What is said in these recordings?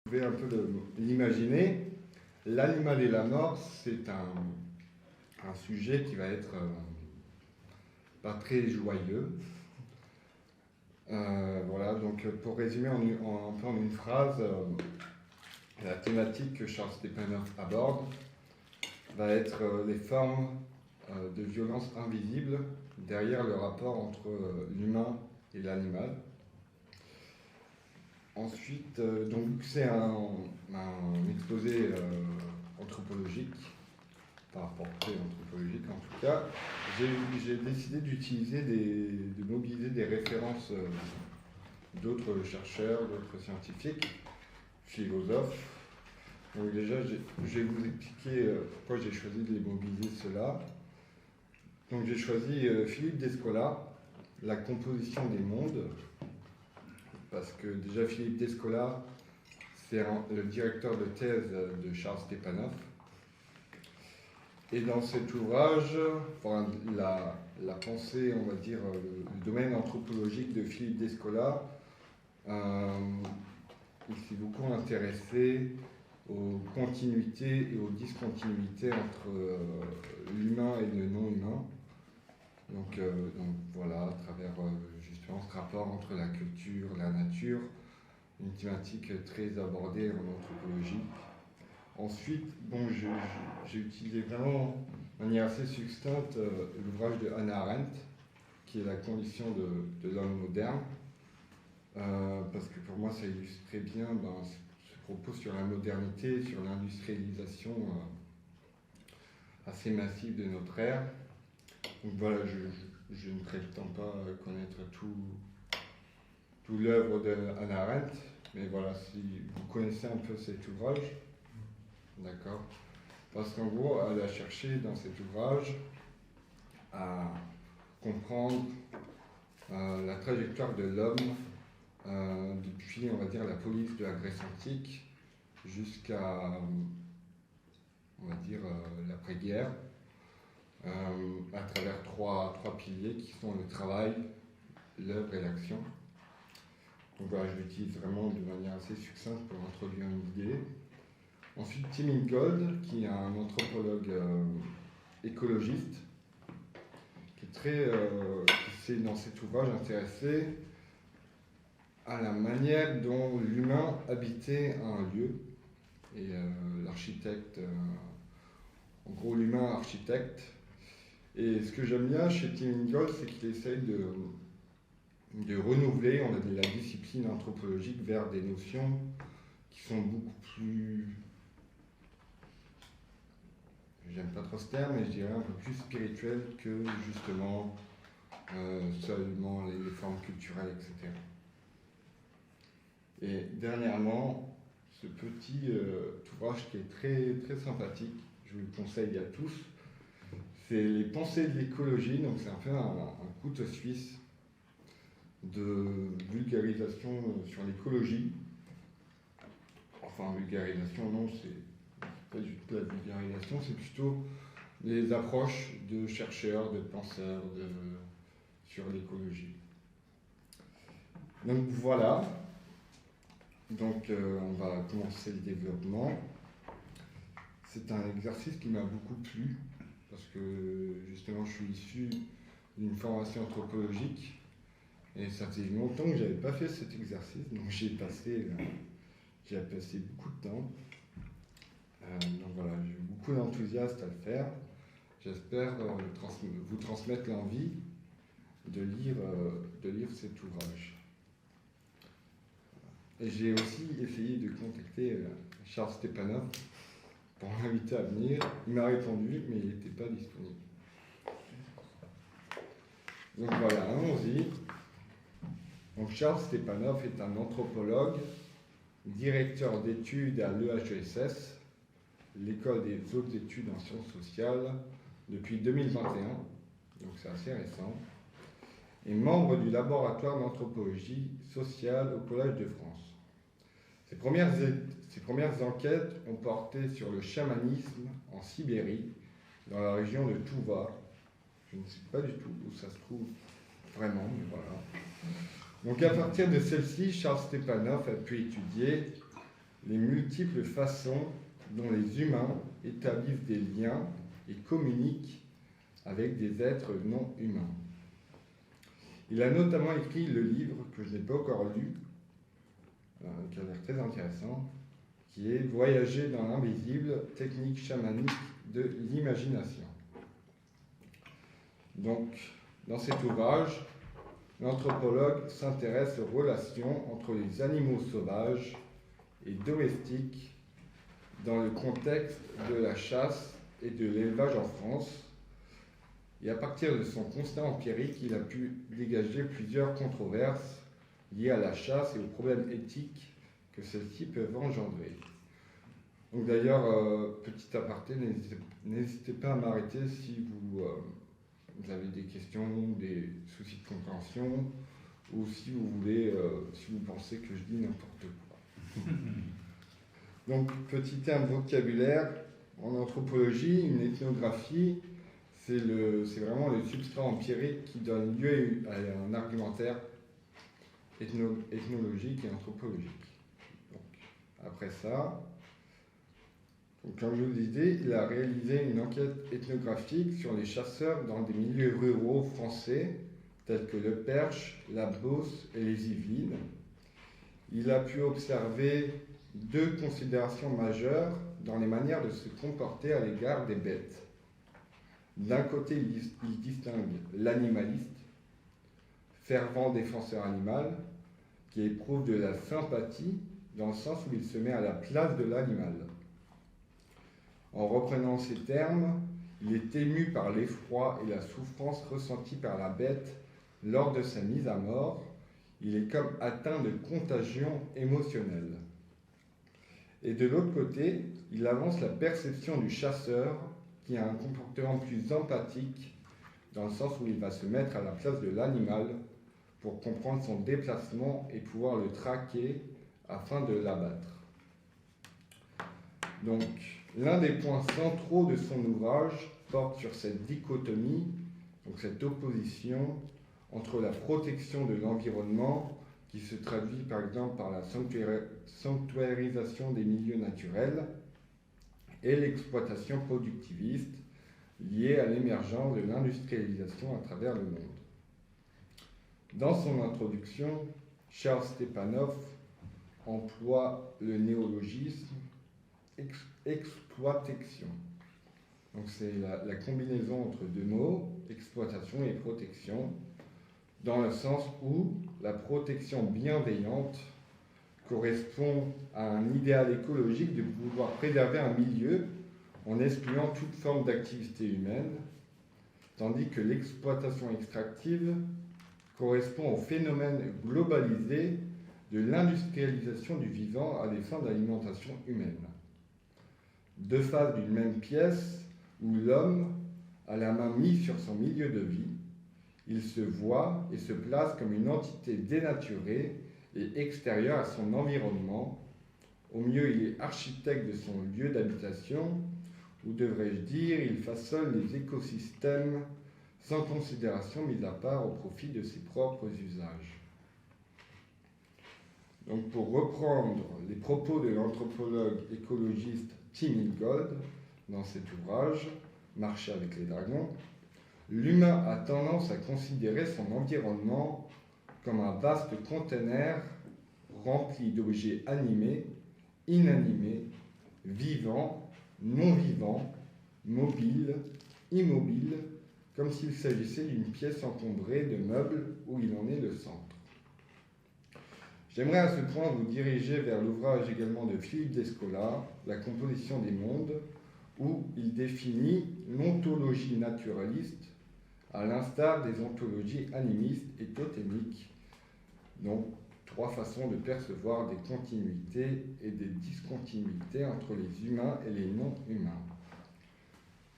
pouvez un peu l'imaginer, l'animal et la mort, c'est un sujet qui va être pas très joyeux. Voilà, donc pour résumer un peu en une phrase, la thématique que Charles Stepanov aborde va être les formes de violence invisibles derrière le rapport entre l'humain et l'animal. Ensuite, donc c'est un exposé anthropologique, pas un portrait anthropologique en tout cas, j'ai décidé de mobiliser des références d'autres chercheurs, d'autres scientifiques, philosophes. Donc déjà, je vais vous expliquer pourquoi j'ai choisi de les mobiliser ceux-là. Donc j'ai choisi Philippe Descola, La composition des mondes, parce que déjà Philippe Descola, c'est le directeur de thèse de Charles Stepanov. Et dans cet ouvrage, enfin, la pensée, on va dire, le domaine anthropologique de Philippe Descola, il s'est beaucoup intéressé aux continuités et aux discontinuités entre l'humain et le non-humain. Donc voilà, à travers justement ce rapport entre la culture, la nature, une thématique très abordée en anthropologie. Ensuite, bon, j'ai utilisé vraiment de manière assez succincte l'ouvrage de Hannah Arendt, qui est La condition de l'homme moderne, parce que pour moi ça illustre très bien ce propos sur la modernité, sur l'industrialisation assez massive de notre ère. Donc voilà, je ne prétends pas connaître tout l'œuvre de Hannah Arendt, mais voilà, si vous connaissez un peu cet ouvrage, d'accord, parce qu'en gros, elle a cherché dans cet ouvrage à comprendre la trajectoire de l'homme depuis, on va dire, la police de la Grèce antique jusqu'à, on va dire, l'après-guerre, à travers trois piliers qui sont le travail, l'œuvre et l'action. Donc voilà, je l'utilise vraiment de manière assez succincte pour introduire une idée. Ensuite, Tim Ingold, qui est un anthropologue écologiste, qui s'est dans cet ouvrage intéressé à la manière dont l'humain habitait un lieu. Et l'architecte, en gros l'humain architecte. Et ce que j'aime bien chez Tim Ingold, c'est qu'il essaye de renouveler, on a dit, la discipline anthropologique vers des notions qui sont beaucoup plus, j'aime pas trop ce terme, mais je dirais un peu plus spirituelles que justement seulement les formes culturelles, etc. Et dernièrement, ce petit ouvrage qui est très, très sympathique, je vous le conseille à tous, c'est Les pensées de l'écologie, donc c'est un peu un couteau suisse de vulgarisation sur l'écologie. Enfin, vulgarisation, non, c'est pas du tout la vulgarisation, c'est plutôt les approches de chercheurs, de penseurs sur l'écologie. Donc voilà, donc on va commencer le développement. C'est un exercice qui m'a beaucoup plu, parce que justement je suis issu d'une formation anthropologique, et ça faisait longtemps que je n'avais pas fait cet exercice, donc j'ai passé beaucoup de temps. Donc voilà, j'ai eu beaucoup d'enthousiasme à le faire. J'espère vous transmettre l'envie de lire cet ouvrage. Et j'ai aussi essayé de contacter Charles Stepanov pour l'inviter à venir. Il m'a répondu, mais il n'était pas disponible. Donc voilà, allons-y. Donc Charles Stepanov est un anthropologue, directeur d'études à l'EHESS, l'école des hautes études en sciences sociales, depuis 2021, donc c'est assez récent, et membre du laboratoire d'anthropologie sociale au Collège de France. Ses premières enquêtes ont porté sur le chamanisme en Sibérie, dans la région de Touva. Je ne sais pas du tout où ça se trouve vraiment, mais voilà. Donc à partir de celle-ci, Charles Stepanov a pu étudier les multiples façons dont les humains établissent des liens et communiquent avec des êtres non humains. Il a notamment écrit le livre que je n'ai pas encore lu, qui a l'air très intéressant, qui est Voyager dans l'invisible, technique chamanique de l'imagination. Donc, dans cet ouvrage, l'anthropologue s'intéresse aux relations entre les animaux sauvages et domestiques dans le contexte de la chasse et de l'élevage en France. Et à partir de son constat empirique, il a pu dégager plusieurs controverses liées à la chasse et aux problèmes éthiques que celles-ci peuvent engendrer. Donc d'ailleurs, petit aparté, n'hésitez pas à m'arrêter si vous avez des questions, des soucis de compréhension, ou si vous voulez, si vous pensez que je dis n'importe quoi. Donc, petit terme vocabulaire, en anthropologie, une ethnographie, c'est vraiment le substrat empirique qui donne lieu à un argumentaire ethnologique et anthropologique. Donc, après ça, donc, comme je vous le disais, il a réalisé une enquête ethnographique sur les chasseurs dans des milieux ruraux français, tels que le Perche, la Beauce et les Yvelines. Il a pu observer deux considérations majeures dans les manières de se comporter à l'égard des bêtes. D'un côté, il distingue l'animaliste, fervent défenseur animal, qui éprouve de la sympathie dans le sens où il se met à la place de l'animal. En reprenant ces termes, il est ému par l'effroi et la souffrance ressentie par la bête lors de sa mise à mort. Il est comme atteint de contagion émotionnelle. Et de l'autre côté, il avance la perception du chasseur qui a un comportement plus empathique dans le sens où il va se mettre à la place de l'animal pour comprendre son déplacement et pouvoir le traquer afin de l'abattre. Donc, l'un des points centraux de son ouvrage porte sur cette dichotomie, donc cette opposition entre la protection de l'environnement, qui se traduit par exemple par la sanctuarisation des milieux naturels, et l'exploitation productiviste liée à l'émergence de l'industrialisation à travers le monde. Dans son introduction, Charles Stepanov emploie le néologisme exploitation. Donc c'est la combinaison entre deux mots, exploitation et protection, dans le sens où la protection bienveillante correspond à un idéal écologique de pouvoir préserver un milieu en excluant toute forme d'activité humaine, tandis que l'exploitation extractive correspond au phénomène globalisé de l'industrialisation du vivant à des fins d'alimentation humaine. Deux faces d'une même pièce où l'homme a la main mise sur son milieu de vie, il se voit et se place comme une entité dénaturée et extérieure à son environnement. Au mieux, il est architecte de son lieu d'habitation, ou devrais-je dire, il façonne les écosystèmes sans considération mise à part au profit de ses propres usages. Donc, pour reprendre les propos de l'anthropologue écologiste Tim Ingold dans cet ouvrage, Marcher avec les dragons, l'humain a tendance à considérer son environnement comme un vaste conteneur rempli d'objets animés, inanimés, vivants, non vivants, mobiles, immobiles, comme s'il s'agissait d'une pièce encombrée de meubles où il en est le centre. J'aimerais à ce point vous diriger vers l'ouvrage également de Philippe Descola, La composition des mondes, où il définit l'ontologie naturaliste à l'instar des ontologies animistes et totémiques, donc trois façons de percevoir des continuités et des discontinuités entre les humains et les non-humains.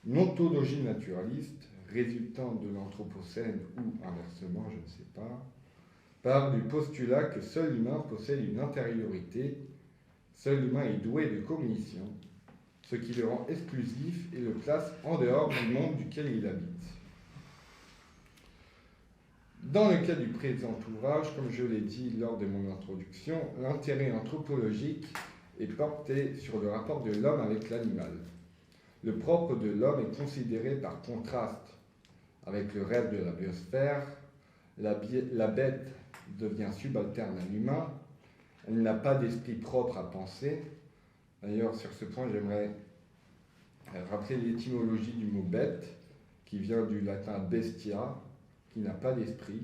L'ontologie naturaliste, résultant de l'Anthropocène ou inversement, je ne sais pas, part du postulat que seul humain possède une intériorité, seul humain est doué de cognition, ce qui le rend exclusif et le place en dehors du monde duquel il habite. Dans le cas du présent ouvrage, comme je l'ai dit lors de mon introduction, l'intérêt anthropologique est porté sur le rapport de l'homme avec l'animal. Le propre de l'homme est considéré par contraste avec le rêve de la biosphère. La bête devient subalterne à l'humain. Elle n'a pas d'esprit propre à penser. D'ailleurs, sur ce point, j'aimerais rappeler l'étymologie du mot bête, qui vient du latin bestia, qui n'a pas d'esprit.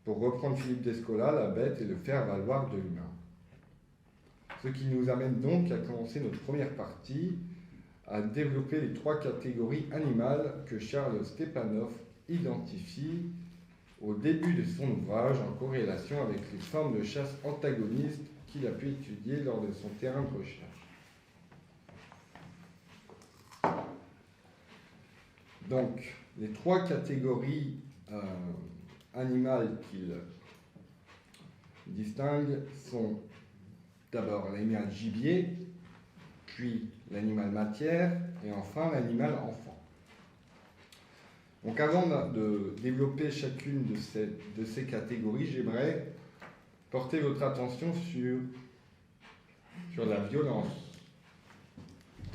Pour reprendre Philippe d'Escola, la bête est le faire-valoir de l'humain. Ce qui nous amène donc à commencer notre première partie, à développer les 3 catégories animales que Charles Stepanov identifie au début de son ouvrage en corrélation avec les formes de chasse antagonistes qu'il a pu étudier lors de son terrain de recherche. Donc, les 3 catégories animales qu'il distingue sont d'abord l'animal gibier, puis l'animal matière, et enfin l'animal enfant. Donc avant de développer chacune de ces catégories, j'aimerais porter votre attention sur la violence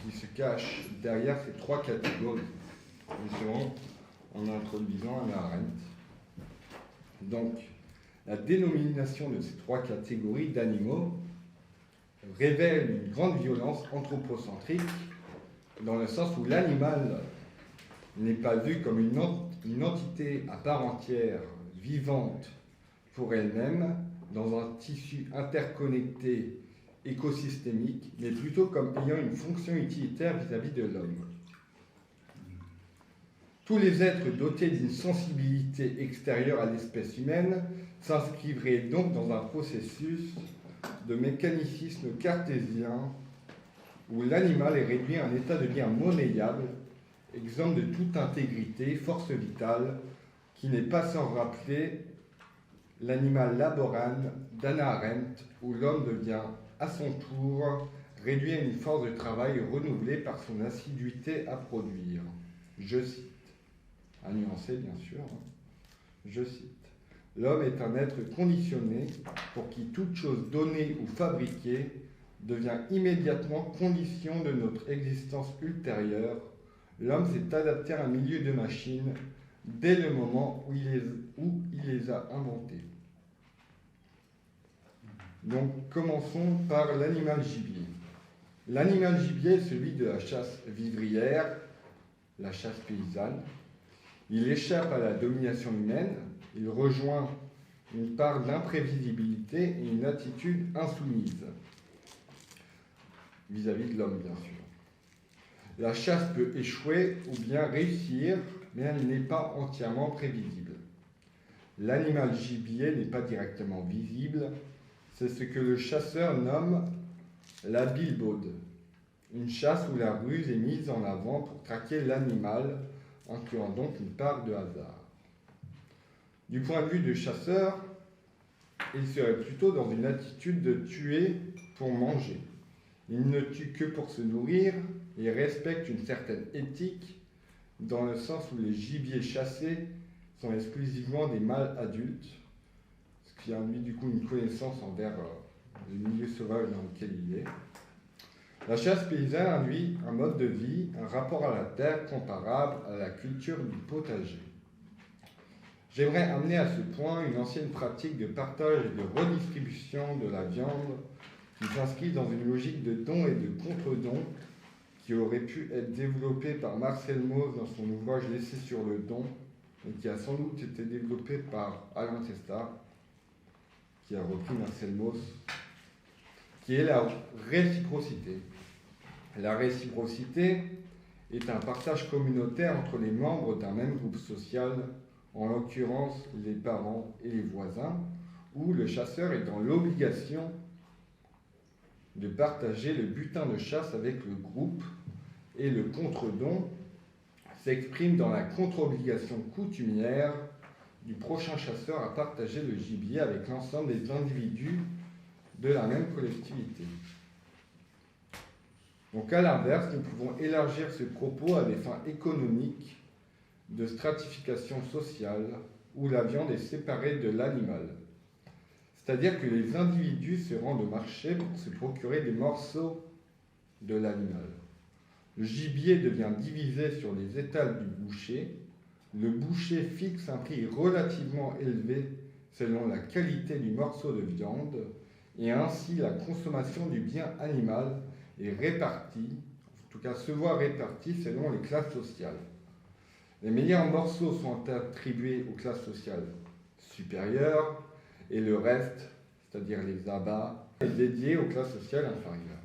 qui se cache derrière ces 3 catégories, justement en introduisant Hannah Arendt. Donc, la dénomination de ces 3 catégories d'animaux révèle une grande violence anthropocentrique, dans le sens où l'animal n'est pas vu comme une entité à part entière, vivante pour elle-même, dans un tissu interconnecté écosystémique, mais plutôt comme ayant une fonction utilitaire vis-à-vis de l'homme. Tous les êtres dotés d'une sensibilité extérieure à l'espèce humaine s'inscriveraient donc dans un processus de mécanicisme cartésien où l'animal est réduit à un état de bien monnayable, exempt de toute intégrité, force vitale, qui n'est pas sans rappeler l'animal laborane d'Hannah Arendt, où l'homme devient à son tour réduit à une force de travail renouvelée par son assiduité à produire. Je cite, à nuancer bien sûr, je cite. L'homme est un être conditionné pour qui toute chose donnée ou fabriquée devient immédiatement condition de notre existence ultérieure. L'homme s'est adapté à un milieu de machines dès le moment où il les a inventées. Donc commençons par l'animal gibier. L'animal gibier est celui de la chasse vivrière, la chasse paysanne. Il échappe à la domination humaine. Il rejoint une part d'imprévisibilité et une attitude insoumise vis-à-vis de l'homme, bien sûr. La chasse peut échouer ou bien réussir, mais elle n'est pas entièrement prévisible. L'animal gibier n'est pas directement visible, c'est ce que le chasseur nomme l'habile baude, une chasse où la ruse est mise en avant pour traquer l'animal, incluant donc une part de hasard. Du point de vue du chasseur, il serait plutôt dans une attitude de tuer pour manger. Il ne tue que pour se nourrir et respecte une certaine éthique, dans le sens où les gibiers chassés sont exclusivement des mâles adultes, ce qui induit du coup une connaissance envers le milieu sauvage dans lequel il est. La chasse paysanne induit un mode de vie, un rapport à la terre comparable à la culture du potager. J'aimerais amener à ce point une ancienne pratique de partage et de redistribution de la viande qui s'inscrit dans une logique de don et de contre-don qui aurait pu être développée par Marcel Mauss dans son ouvrage L'essai sur le don et qui a sans doute été développée par Alain Testard, qui a repris Marcel Mauss, qui est la réciprocité. La réciprocité est un partage communautaire entre les membres d'un même groupe social, en l'occurrence les parents et les voisins, où le chasseur est dans l'obligation de partager le butin de chasse avec le groupe, et le contre-don s'exprime dans la contre-obligation coutumière du prochain chasseur à partager le gibier avec l'ensemble des individus de la même collectivité. Donc à l'inverse, nous pouvons élargir ce propos à des fins économiques, de stratification sociale, où la viande est séparée de l'animal. C'est-à-dire que les individus se rendent au marché pour se procurer des morceaux de l'animal. Le gibier devient divisé sur les étals du boucher. Le boucher fixe un prix relativement élevé selon la qualité du morceau de viande, et ainsi la consommation du bien animal est répartie, en tout cas se voit répartie selon les classes sociales. Les meilleurs morceaux sont attribués aux classes sociales supérieures, et le reste, c'est-à-dire les abats, est dédié aux classes sociales inférieures.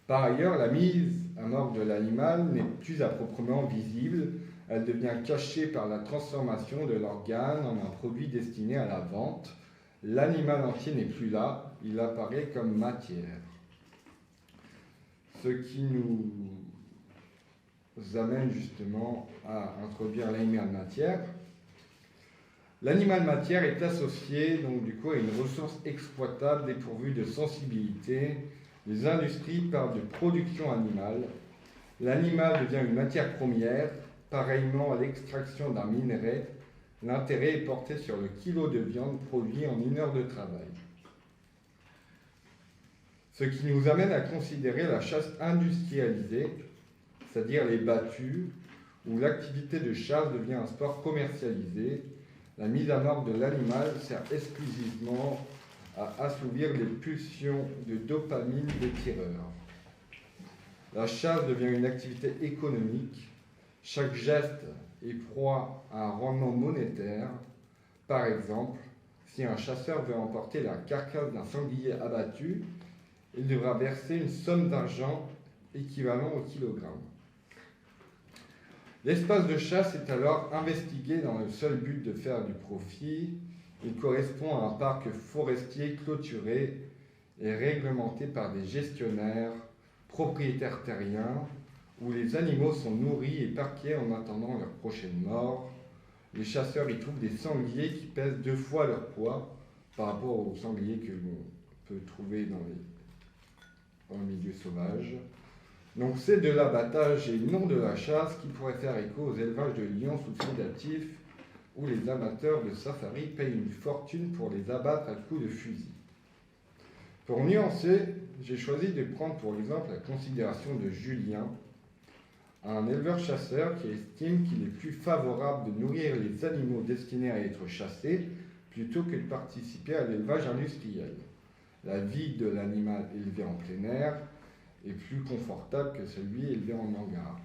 Par ailleurs, la mise à mort de l'animal n'est plus à proprement visible, elle devient cachée par la transformation de l'organe en un produit destiné à la vente. L'animal entier n'est plus là, il apparaît comme matière. Ce qui nous amène justement à introduire l'animal matière. L'animal matière est associé donc du coup à une ressource exploitable dépourvue de sensibilité. Les industries parlent de production animale. L'animal devient une matière première, pareillement à l'extraction d'un minerai. L'intérêt est porté sur le kilo de viande produit en 1 heure de travail. Ce qui nous amène à considérer la chasse industrialisée, c'est-à-dire les battues, où l'activité de chasse devient un sport commercialisé. La mise à mort de l'animal sert exclusivement à assouvir les pulsions de dopamine des tireurs. La chasse devient une activité économique. Chaque geste est proie à un rendement monétaire. Par exemple, si un chasseur veut emporter la carcasse d'un sanglier abattu, il devra verser une somme d'argent équivalent au kilogramme. L'espace de chasse est alors investigué dans le seul but de faire du profit. Il correspond à un parc forestier clôturé et réglementé par des gestionnaires, propriétaires terriens, où les animaux sont nourris et parqués en attendant leur prochaine mort. Les chasseurs y trouvent des sangliers qui pèsent 2 fois leur poids par rapport aux sangliers que l'on peut trouver dans le milieu sauvage. Donc c'est de l'abattage et non de la chasse qui pourrait faire écho aux élevages de lions sous sédatifs où les amateurs de safari payent une fortune pour les abattre à coups de fusil. Pour nuancer, j'ai choisi de prendre pour exemple la considération de Julien, un éleveur-chasseur qui estime qu'il est plus favorable de nourrir les animaux destinés à être chassés plutôt que de participer à l'élevage industriel. La vie de l'animal élevé en plein air est plus confortable que celui élevé en hangar.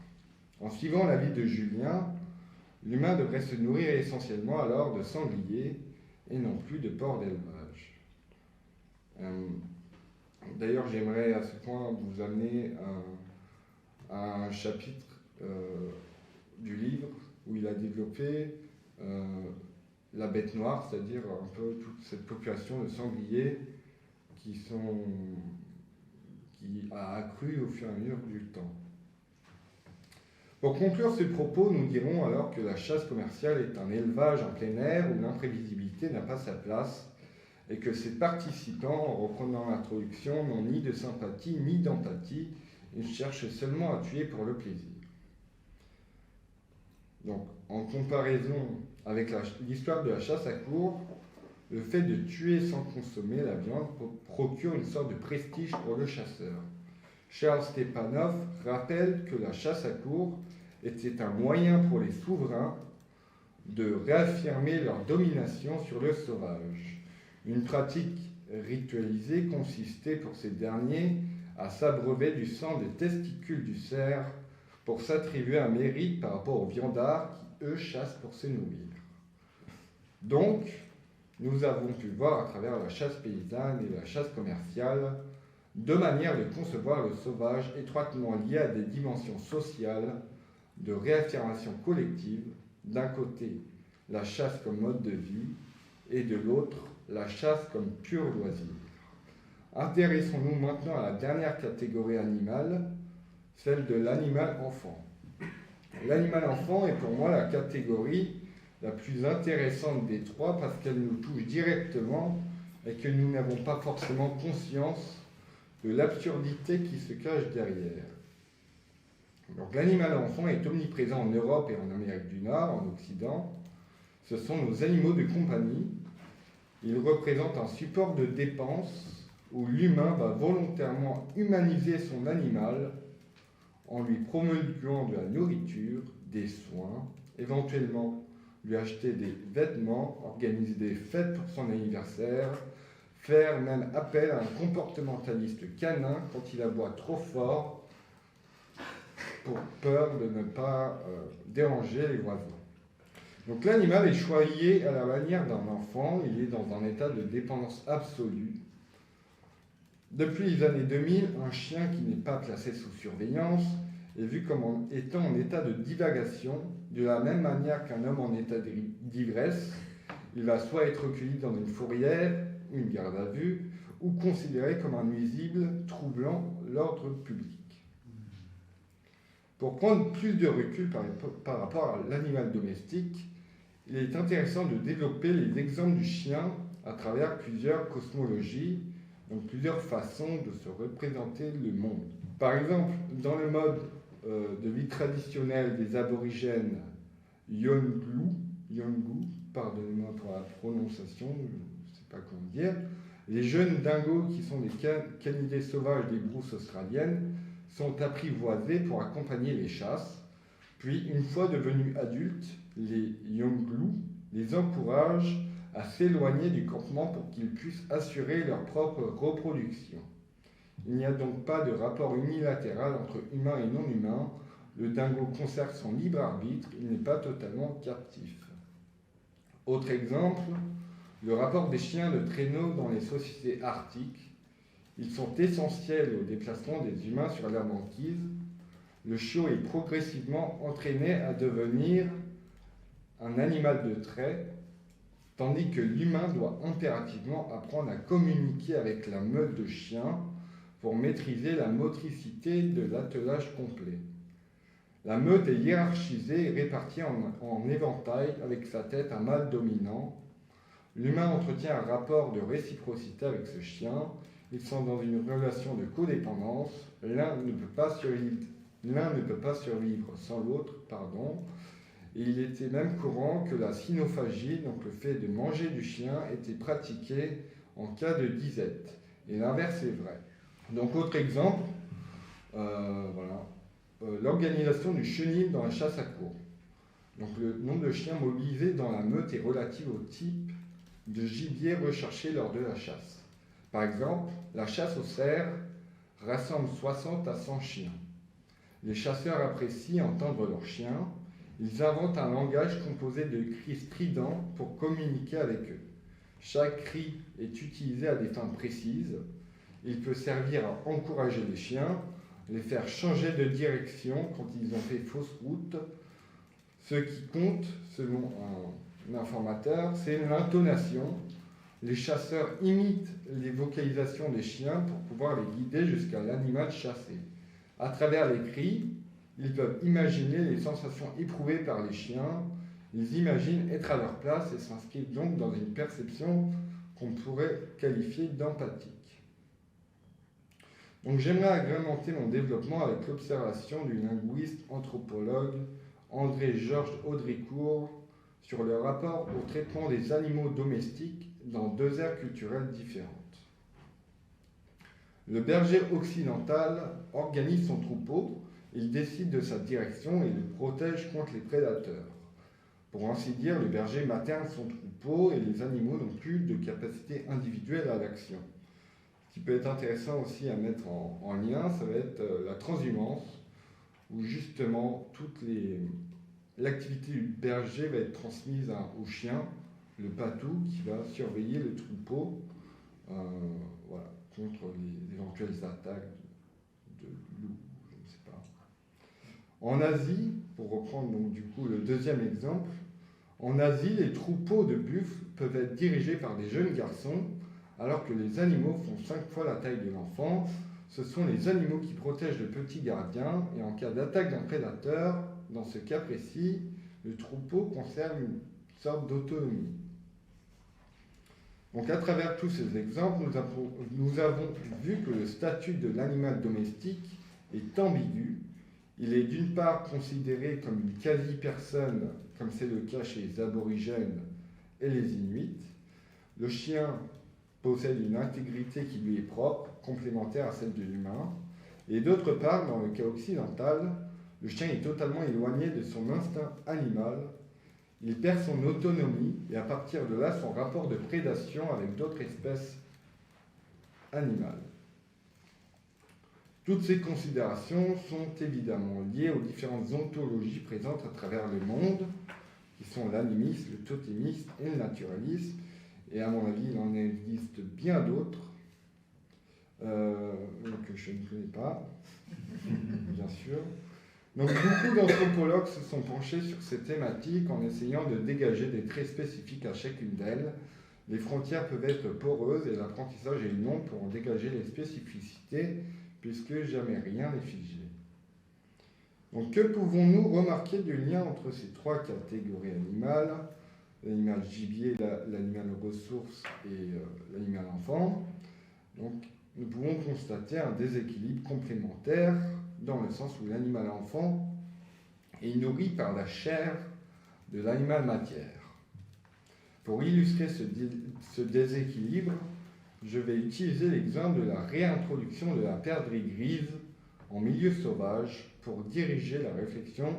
En suivant l'avis de Julien, l'humain devrait se nourrir essentiellement alors de sangliers et non plus de porcs d'élevage. D'ailleurs, j'aimerais à ce point vous amener à un chapitre du livre où il a développé la bête noire, c'est-à-dire un peu toute cette population de sangliers qui a accru au fur et à mesure du temps. Pour conclure ce propos, nous dirons alors que la chasse commerciale est un élevage en plein air où l'imprévisibilité n'a pas sa place et que ses participants, en reprenant l'introduction, n'ont ni de sympathie ni d'empathie, ils cherchent seulement à tuer pour le plaisir. Donc, en comparaison avec l'histoire de la chasse à courre, le fait de tuer sans consommer la viande procure une sorte de prestige pour le chasseur. Charles Stepanov rappelle que la chasse à courre était un moyen pour les souverains de réaffirmer leur domination sur le sauvage. Une pratique ritualisée consistait pour ces derniers à s'abreuver du sang des testicules du cerf pour s'attribuer un mérite par rapport aux viandards qui, eux, chassent pour se nourrir. Donc, nous avons pu voir à travers la chasse paysanne et la chasse commerciale deux manières de concevoir le sauvage étroitement liées à des dimensions sociales de réaffirmation collective, d'un côté la chasse comme mode de vie et de l'autre la chasse comme pur loisir. Intéressons-nous maintenant à la dernière catégorie animale, celle de l'animal enfant. L'animal enfant est pour moi la catégorie la plus intéressante des trois parce qu'elle nous touche directement et que nous n'avons pas forcément conscience de l'absurdité qui se cache derrière. Donc l'animal enfant est omniprésent en Europe et en Amérique du Nord, en Occident. Ce sont nos animaux de compagnie Il représente un support de dépense où l'humain va volontairement humaniser son animal en lui prodiguant de la nourriture, des soins, éventuellement lui acheter des vêtements, organiser des fêtes pour son anniversaire, faire même appel à un comportementaliste canin quand il aboie trop fort pour peur de ne pas déranger les voisins. Donc l'animal est choyé à la manière d'un enfant, il est dans un état de dépendance absolue. Depuis les années 2000, un chien qui n'est pas placé sous surveillance est vu comme étant en état de divagation, de la même manière qu'un homme en état d'ivresse. Il va soit être recueilli dans une fourrière, une garde à vue, ou considéré comme un nuisible troublant l'ordre public. Pour prendre plus de recul par rapport à l'animal domestique, il est intéressant de développer les exemples du chien à travers plusieurs cosmologies, donc plusieurs façons de se représenter le monde. Par exemple, dans le mode de vie traditionnel des aborigènes Yolngu, pardonnez-moi pour la prononciation, je ne sais pas comment dire, les jeunes dingos qui sont des canidés sauvages des brousses australiennes sont apprivoisés pour accompagner les chasses. Puis, une fois devenus adultes, les Yolngu les encouragent à s'éloigner du campement pour qu'ils puissent assurer leur propre reproduction. Il n'y a donc pas de rapport unilatéral entre humain et non-humain. Le dingo conserve son libre arbitre, il n'est pas totalement captif. Autre exemple, le rapport des chiens de traîneau dans les sociétés arctiques. Ils sont essentiels au déplacement des humains sur la banquise. Le chiot est progressivement entraîné à devenir un animal de trait, tandis que l'humain doit impérativement apprendre à communiquer avec la meute de chiens pour maîtriser la motricité de l'attelage complet. La meute est hiérarchisée et répartie en éventail avec sa tête un mâle dominant. L'humain entretient un rapport de réciprocité avec ce chien. Ils sont dans une relation de codépendance. L'un ne peut pas survivre sans l'autre, Et il était même courant que la cynophagie, donc le fait de manger du chien, était pratiqué en cas de disette. Et l'inverse est vrai. Donc autre exemple, l'organisation du chenil dans la chasse à courre. Donc le nombre de chiens mobilisés dans la meute est relatif au type de gibier recherché lors de la chasse. Par exemple, la chasse au cerf rassemble 60 à 100 chiens. Les chasseurs apprécient entendre leurs chiens. Ils inventent un langage composé de cris stridents pour communiquer avec eux. Chaque cri est utilisé à des fins précises. Il peut servir à encourager les chiens, les faire changer de direction quand ils ont fait fausse route. Ce qui compte, selon un informateur, c'est l'intonation. Les chasseurs imitent les vocalisations des chiens pour pouvoir les guider jusqu'à l'animal chassé. À travers les cris, ils peuvent imaginer les sensations éprouvées par les chiens. Ils imaginent être à leur place et s'inscrivent donc dans une perception qu'on pourrait qualifier d'empathique. Donc j'aimerais agrémenter mon développement avec l'observation du linguiste anthropologue André-Georges Audricourt sur le rapport au traitement des animaux domestiques dans deux aires culturelles différentes. Le berger occidental organise son troupeau, il décide de sa direction et le protège contre les prédateurs. Pour ainsi dire, le berger materne son troupeau et les animaux n'ont plus de capacité individuelle à l'action. Ce qui peut être intéressant aussi à mettre en lien, ça va être la transhumance, où justement l'activité du berger va être transmise au chien, le patou, qui va surveiller le troupeau contre les éventuelles attaques de loups, je ne sais pas. En Asie, pour reprendre donc du coup le deuxième exemple, en Asie, les troupeaux de buffles peuvent être dirigés par des jeunes garçons, alors que les animaux font 5 fois la taille de l'enfant. Ce sont les animaux qui protègent le petit gardien, et en cas d'attaque d'un prédateur, dans ce cas précis, le troupeau conserve une sorte d'autonomie. Donc à travers tous ces exemples, nous avons vu que le statut de l'animal domestique est ambigu. Il est d'une part considéré comme une quasi-personne, comme c'est le cas chez les aborigènes et les Inuits. Le chien possède une intégrité qui lui est propre, complémentaire à celle de l'humain. Et d'autre part, dans le cas occidental, le chien est totalement éloigné de son instinct animal. Il perd son autonomie et à partir de là, son rapport de prédation avec d'autres espèces animales. Toutes ces considérations sont évidemment liées aux différentes ontologies présentes à travers le monde, qui sont l'animisme, le totémisme et le naturalisme. Et à mon avis, il en existe bien d'autres que je ne connais pas, bien sûr. Donc beaucoup d'anthropologues se sont penchés sur ces thématiques en essayant de dégager des traits spécifiques à chacune d'elles. Les frontières peuvent être poreuses et l'apprentissage est long pour en dégager les spécificités, puisque jamais rien n'est figé. Donc que pouvons-nous remarquer du lien entre ces trois catégories animales, l'animal gibier, l'animal ressource et l'animal enfant? Donc nous pouvons constater un déséquilibre complémentaire dans le sens où l'animal enfant est nourri par la chair de l'animal matière. Pour illustrer ce déséquilibre, je vais utiliser l'exemple de la réintroduction de la perdrix grise en milieu sauvage pour diriger la réflexion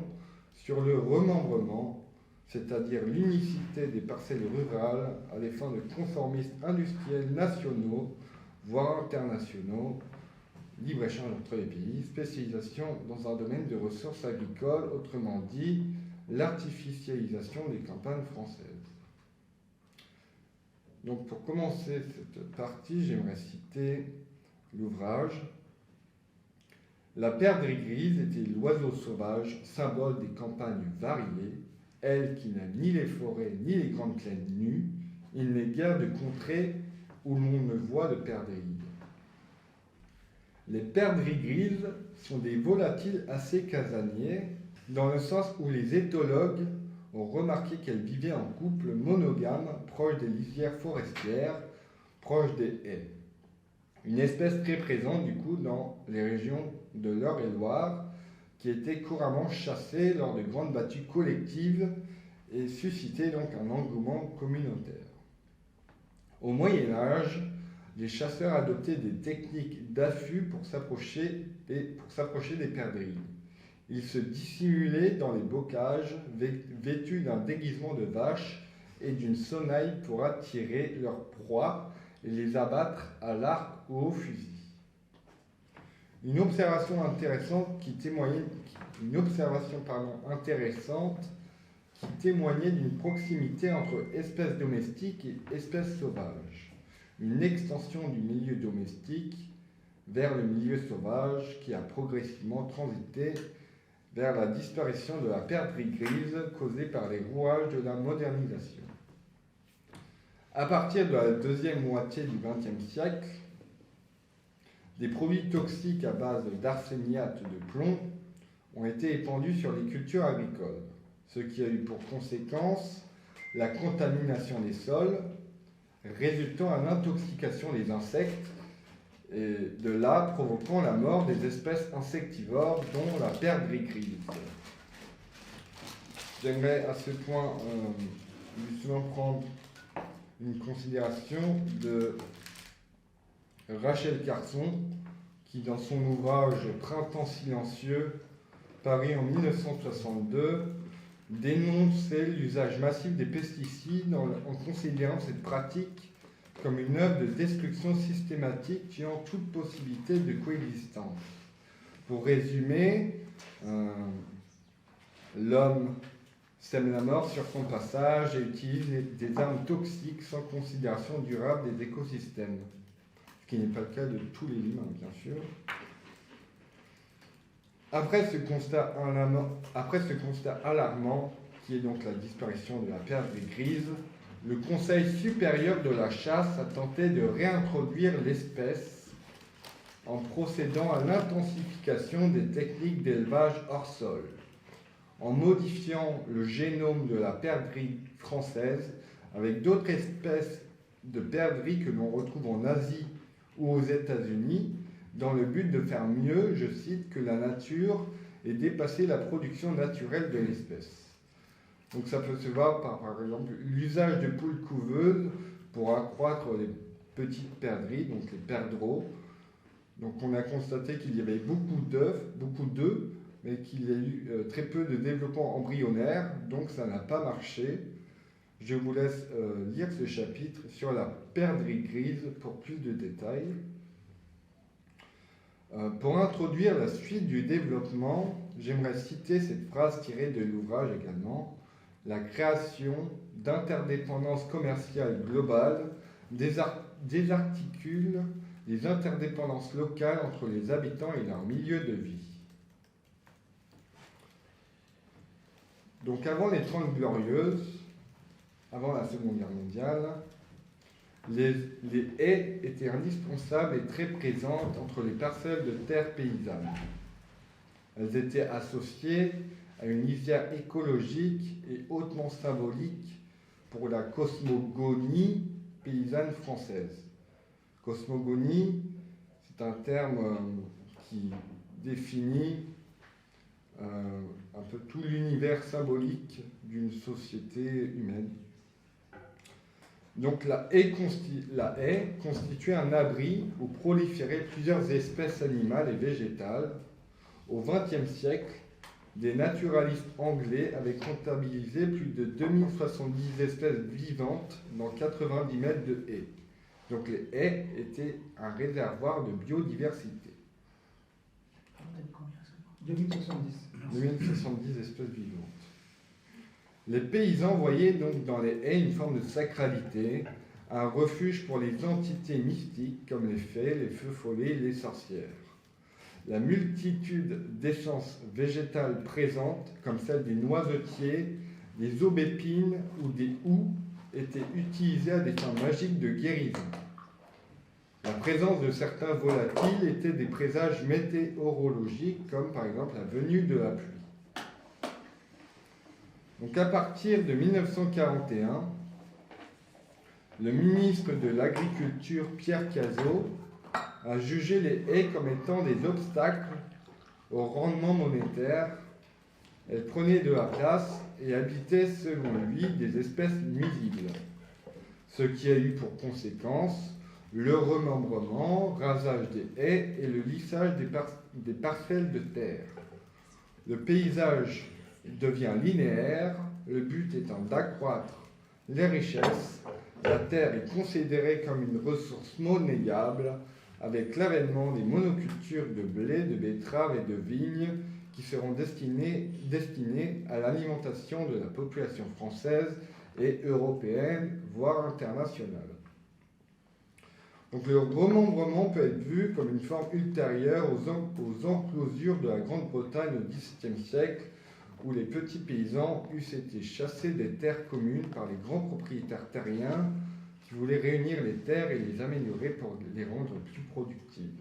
sur le remembrement, c'est-à-dire l'unicité des parcelles rurales à des fins de conformisme industriels nationaux, voire internationaux, libre-échange entre les pays, spécialisation dans un domaine de ressources agricoles, autrement dit, l'artificialisation des campagnes françaises. Donc pour commencer cette partie, j'aimerais citer l'ouvrage « La perdrix grise était l'oiseau sauvage, symbole des campagnes variées, elle qui n'a ni les forêts ni les grandes plaines nues, il n'est guère de contrée où l'on ne voit de perdrix. Les perdrix grises sont des volatiles assez casaniers, dans le sens où les éthologues ont remarqué qu'elles vivaient en couple monogame, proche des lisières forestières, proche des haies. Une espèce très présente du coup dans les régions de l'Eure-et-Loire, qui était couramment chassée lors de grandes battues collectives et suscitait donc un engouement communautaire. Au Moyen Âge, les chasseurs adoptaient des techniques d'affût pour s'approcher des perdrix. Ils se dissimulaient dans les bocages, vêtus d'un déguisement de vache et d'une sonnaille pour attirer leur proie et les abattre à l'arc ou au fusil. Une observation intéressante qui témoignait d'une proximité entre espèces domestiques et espèces sauvages. Une extension du milieu domestique vers le milieu sauvage qui a progressivement transité vers la disparition de la perdrix grise causée par les rouages de la modernisation. À partir de la deuxième moitié du XXe siècle, des produits toxiques à base d'arséniate de plomb ont été épandus sur les cultures agricoles, ce qui a eu pour conséquence la contamination des sols, résultant à l'intoxication des insectes, et de là provoquant la mort des espèces insectivores, dont la perdrix grise. J'aimerais à ce point justement prendre une considération de Rachel Carson, qui dans son ouvrage Printemps silencieux, paru en 1962, dénonçait l'usage massif des pesticides en considérant cette pratique comme une œuvre de destruction systématique tuant toute possibilité de coexistence. Pour résumer, l'homme sème la mort sur son passage et utilise des armes toxiques sans considération durable des écosystèmes, ce qui n'est pas le cas de tous les humains, bien sûr. Après ce constat alarmant, qui est donc la disparition de la perdrix grise, le Conseil supérieur de la chasse a tenté de réintroduire l'espèce en procédant à l'intensification des techniques d'élevage hors sol, en modifiant le génome de la perdrix française avec d'autres espèces de perdrix que l'on retrouve en Asie ou aux États-Unis, dans le but de faire mieux, je cite, que la nature et dépasser la production naturelle de l'espèce. Donc ça peut se voir par exemple, l'usage de poules couveuses pour accroître les petites perdrix, donc les perdreaux. Donc on a constaté qu'il y avait beaucoup d'œufs, mais qu'il y a eu très peu de développement embryonnaire, donc ça n'a pas marché. Je vous laisse lire ce chapitre sur la perdrix grise pour plus de détails. Pour introduire la suite du développement, j'aimerais citer cette phrase tirée de l'ouvrage également. La création d'interdépendances commerciales globales désarticule les interdépendances locales entre les habitants et leur milieu de vie. Donc avant les 30 Glorieuses, avant la Seconde Guerre mondiale, les haies étaient indispensables et très présentes entre les parcelles de terre paysannes. Elles étaient associées à une lisière écologique et hautement symbolique pour la cosmogonie paysanne française. Cosmogonie, c'est un terme qui définit un peu tout l'univers symbolique d'une société humaine. Donc la haie constituait un abri où proliféraient plusieurs espèces animales et végétales. Au XXe siècle, des naturalistes anglais avaient comptabilisé plus de 2070 espèces vivantes dans 90 mètres de haies. Donc les haies étaient un réservoir de biodiversité. 2070 espèces vivantes. Les paysans voyaient donc dans les haies une forme de sacralité, un refuge pour les entités mystiques comme les fées, les feux follets, les sorcières. La multitude d'essences végétales présentes, comme celle des noisetiers, des aubépines ou des houx, étaient utilisées à des fins magiques de guérison. La présence de certains volatiles était des présages météorologiques, comme par exemple la venue de la pluie. Donc à partir de 1941, le ministre de l'Agriculture, Pierre Cazot, a jugé les haies comme étant des obstacles au rendement monétaire. Elles prenaient de la place et habitaient, selon lui, des espèces nuisibles. Ce qui a eu pour conséquence le remembrement, rasage des haies et le lissage des parcelles de terre. Le paysage devient linéaire, le but étant d'accroître les richesses. La terre est considérée comme une ressource monnayable avec l'avènement des monocultures de blé, de betteraves et de vignes qui seront destinées à l'alimentation de la population française et européenne, voire internationale. Donc le remembrement peut être vu comme une forme ultérieure aux enclosures de la Grande-Bretagne au XVIIe siècle, où les petits paysans eussent été chassés des terres communes par les grands propriétaires terriens qui voulaient réunir les terres et les améliorer pour les rendre plus productives.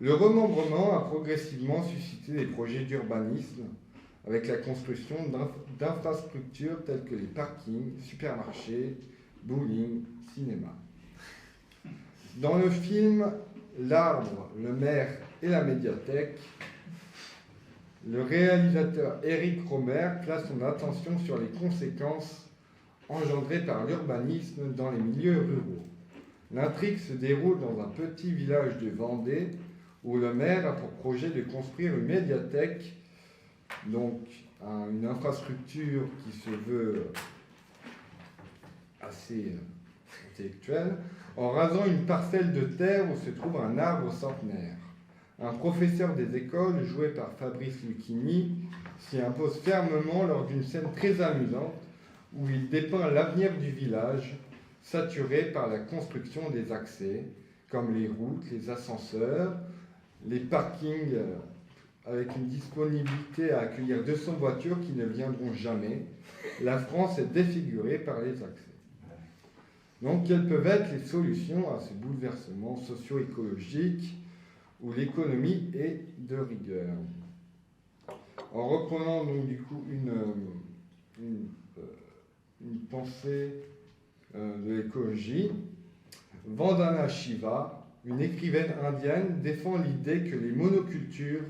Le remembrement a progressivement suscité des projets d'urbanisme avec la construction d'infrastructures telles que les parkings, supermarchés, bowling, cinéma. Dans le film L'arbre, le maire et la médiathèque, le réalisateur Éric Rohmer place son attention sur les conséquences engendrées par l'urbanisme dans les milieux ruraux. L'intrigue se déroule dans un petit village de Vendée où le maire a pour projet de construire une médiathèque, donc une infrastructure qui se veut assez intellectuelle, en rasant une parcelle de terre où se trouve un arbre centenaire. Un professeur des écoles, joué par Fabrice Lucchini, s'y impose fermement lors d'une scène très amusante où il dépeint l'avenir du village, saturé par la construction des accès, comme les routes, les ascenseurs, les parkings avec une disponibilité à accueillir 200 voitures qui ne viendront jamais. La France est défigurée par les accès. Donc, quelles peuvent être les solutions à ce bouleversement socio-écologique où l'économie est de rigueur? En reprenant donc du coup une pensée de l'écologie, Vandana Shiva, une écrivaine indienne, défend l'idée que les monocultures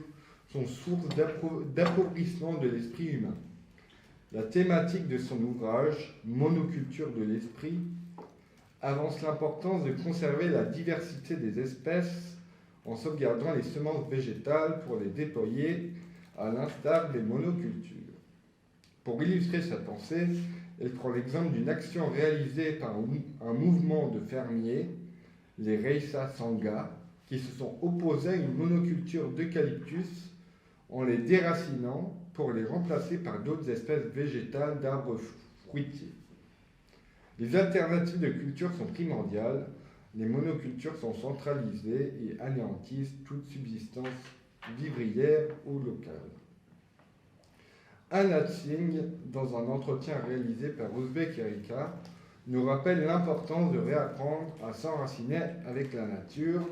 sont source d'appauvrissement de l'esprit humain. La thématique de son ouvrage, Monoculture de l'esprit, avance l'importance de conserver la diversité des espèces en sauvegardant les semences végétales pour les déployer à l'instar des monocultures. Pour illustrer sa pensée, elle prend l'exemple d'une action réalisée par un mouvement de fermiers, les Reisa Sangha, qui se sont opposés à une monoculture d'eucalyptus en les déracinant pour les remplacer par d'autres espèces végétales d'arbres fruitiers. Les alternatives de culture sont primordiales, les monocultures sont centralisées et anéantissent toute subsistance vivrière ou locale. Anna Tsing, dans un entretien réalisé par Ouzbek Erika, nous rappelle l'importance de réapprendre à s'enraciner avec la nature.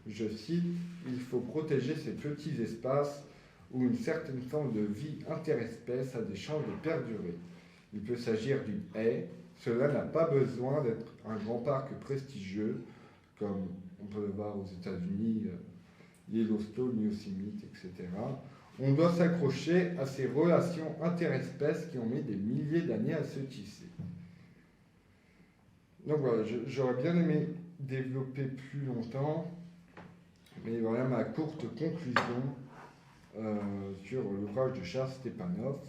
Je cite, « Il faut protéger ces petits espaces où une certaine forme de vie interespèce a des chances de perdurer. Il peut s'agir d'une haie. Cela n'a pas besoin d'être un grand parc prestigieux, comme on peut le voir aux États-Unis, Yellowstone, Yosemite, etc. On doit s'accrocher à ces relations interespèces qui ont mis des milliers d'années à se tisser. » Donc voilà, j'aurais bien aimé développer plus longtemps, mais voilà ma courte conclusion sur l'ouvrage de Charles Stepanov.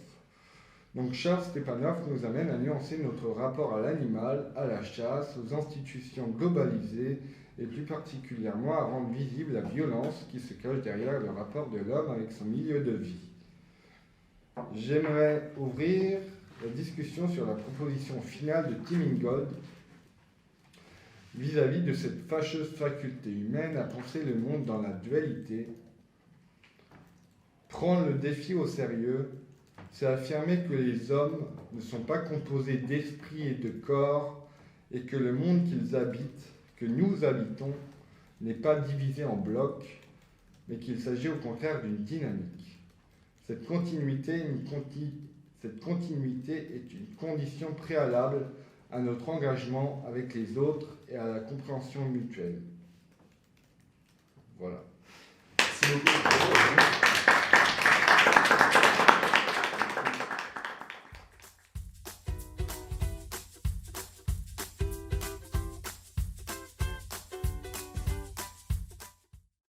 Donc Charles Stepanov nous amène à nuancer notre rapport à l'animal, à la chasse, aux institutions globalisées et plus particulièrement à rendre visible la violence qui se cache derrière le rapport de l'homme avec son milieu de vie. J'aimerais ouvrir la discussion sur la proposition finale de Tim Ingold vis-à-vis de cette fâcheuse faculté humaine à penser le monde dans la dualité. Prendre le défi au sérieux, c'est affirmer que les hommes ne sont pas composés d'esprit et de corps et que le monde qu'ils habitent, que nous habitons, n'est pas divisé en blocs, mais qu'il s'agit au contraire d'une dynamique. Cette continuité est une condition préalable à notre engagement avec les autres et à la compréhension mutuelle. Voilà. Merci beaucoup.